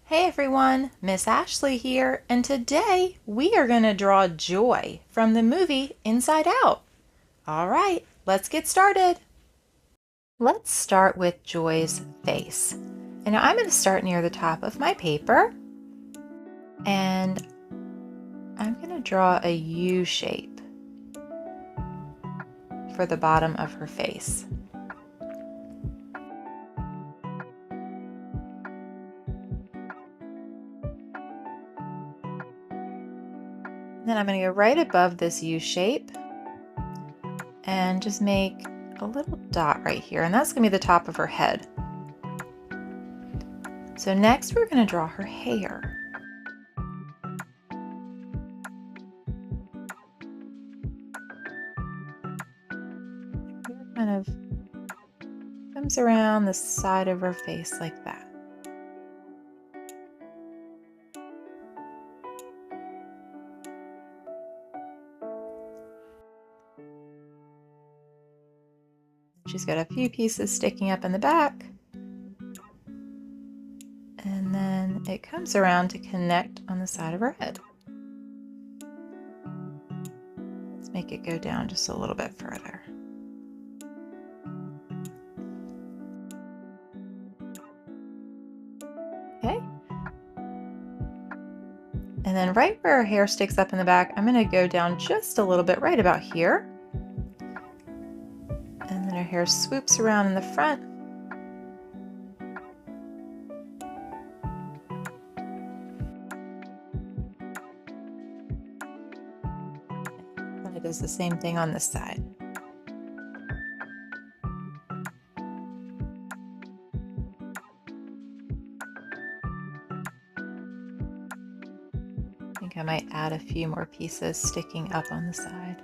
Hey everyone, Miss Ashley here, and today we are going to draw Joy from the movie Inside Out. All right, let's get started. Let's start with Joy's face. And now I'm going to start near the top of my paper, and I'm going to draw a U shape for the bottom of her face. Then I'm going to go right above this U shape and just make a little dot right here, and that's going to be the top of her head. So next we're going to draw her hair. Kind of comes around the side of her face like that. She's got a few pieces sticking up in the back. And then it comes around to connect on the side of her head. Let's make it go down just a little bit further. Okay. And then right where her hair sticks up in the back, I'm going to go down just a little bit right about here. And then her hair swoops around in the front. And it does the same thing on this side. I think I might add a few more pieces sticking up on the side.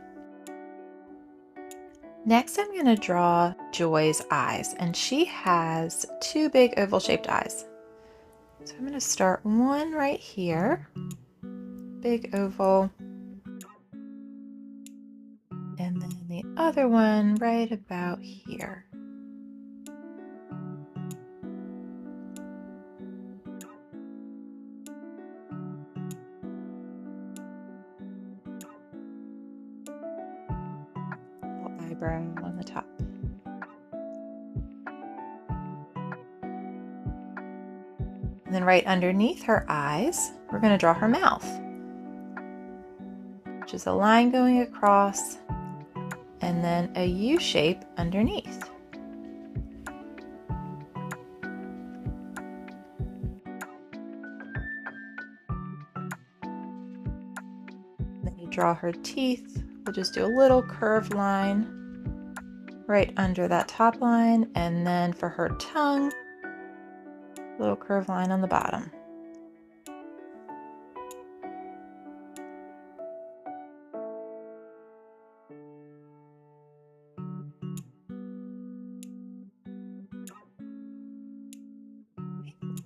Next, I'm going to draw Joy's eyes, and she has two big oval-shaped eyes. So I'm going to start one right here, big oval, and then the other one right about here. Little eyebrow on the top. And then right underneath her eyes, we're going to draw her mouth, which is a line going across and then a U shape underneath. Then you draw her teeth. We'll just do a little curved line right under that top line, and then for her tongue, little curved line on the bottom.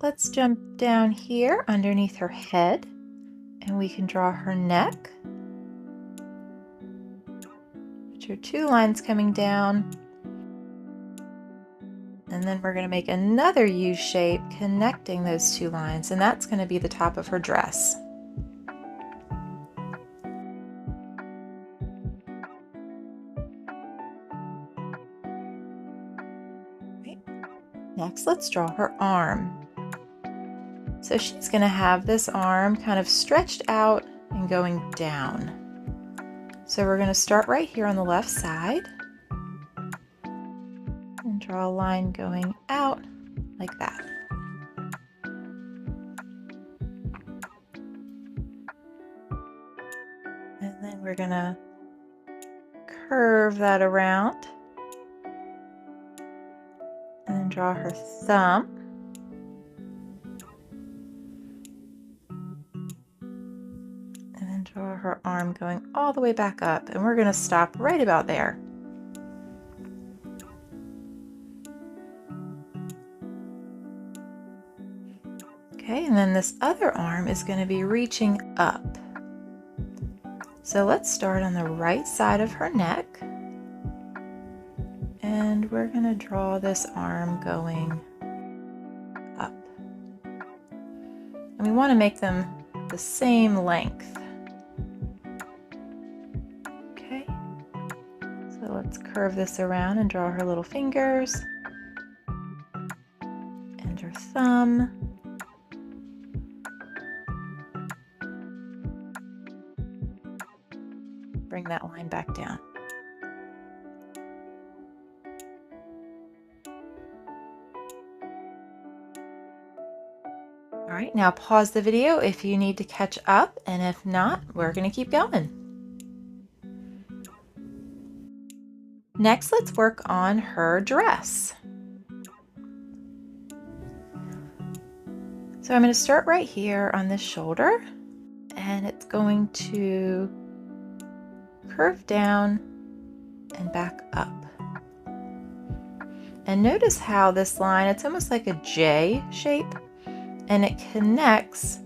Let's jump down here underneath her head, and we can draw her neck, which are two lines coming down. And then we're going to make another U shape connecting those two lines, and that's going to be the top of her dress. Okay. Next, let's draw her arm. So she's going to have this arm kind of stretched out and going down. So we're going to start right here on the left side and draw a line going out like that. And then we're going to curve that around and then draw her thumb. Draw her arm going all the way back up, and we're going to stop right about there. Okay, and then this other arm is going to be reaching up. So let's start on the right side of her neck, and we're going to draw this arm going up. And we want to make them the same length. Okay, so let's curve this around and draw her little fingers and her thumb. Bring that line back down. All right, now pause the video if you need to catch up, and if not, we're going to keep going. Next, let's work on her dress. So I'm going to start right here on this shoulder, and it's going to curve down and back up. And notice how this line, it's almost like a J shape, and it connects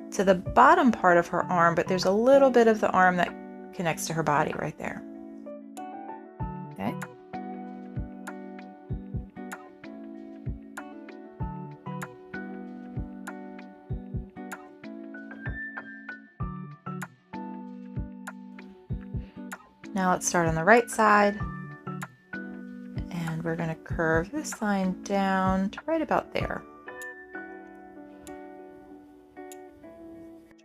to the bottom part of her arm, but there's a little bit of the arm that connects to her body right there. Okay. Now let's start on the right side, and we're going to curve this line down to right about there.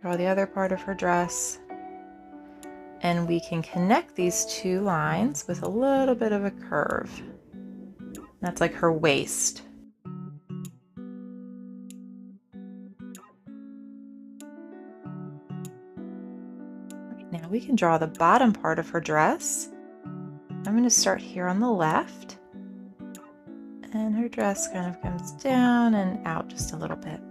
Draw the other part of her dress, and we can connect these two lines with a little bit of a curve. That's like her waist. Right, now we can draw the bottom part of her dress. I'm going to start here on the left, and her dress kind of comes down and out just a little bit.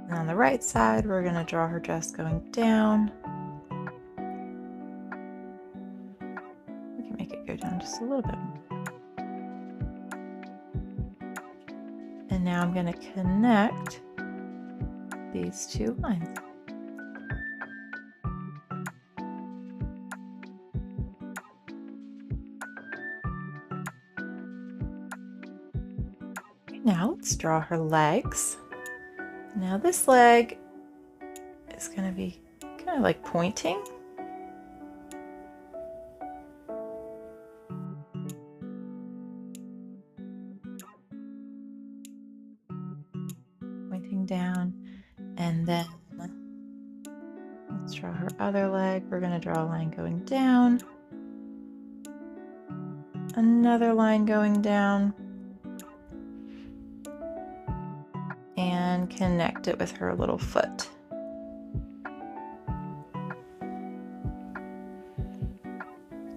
And on the right side, we're going to draw her dress going down. We can make it go down just a little bit. And now I'm going to connect these two lines. Now let's draw her legs. Now this leg is going to be kind of like pointing. Pointing down, and then let's draw her other leg. We're going to draw a line going down, another line going down, and connect it with her little foot.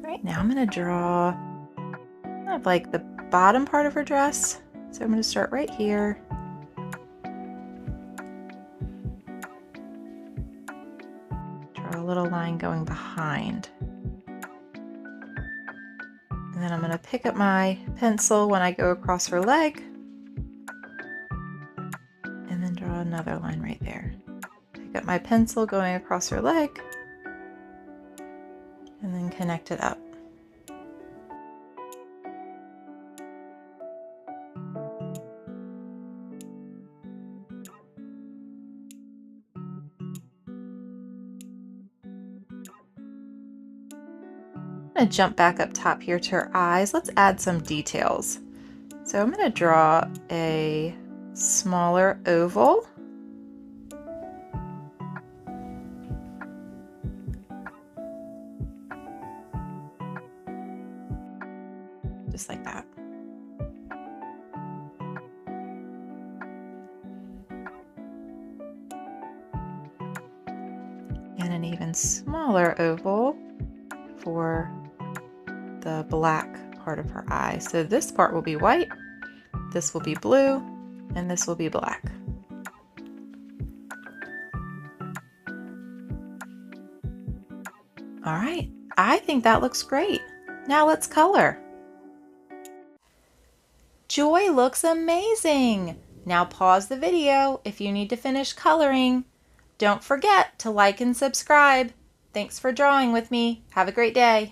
Right, now I'm going to draw kind of like the bottom part of her dress. So I'm going to start right here. Draw a little line going behind. And then I'm going to pick up my pencil when I go across her leg. And then draw another line right there. Pick up my pencil going across her leg, and then connect it up. I'm going to jump back up top here to her eyes. Let's add some details. So I'm going to draw a smaller oval. Just like that. And an even smaller oval for the black part of her eye. So this part will be white, this will be blue, and this will be black. All right, I think that looks great. Now let's color. Joy looks amazing. Now pause the video if you need to finish coloring. Don't forget to like and subscribe. Thanks for drawing with me. Have a great day.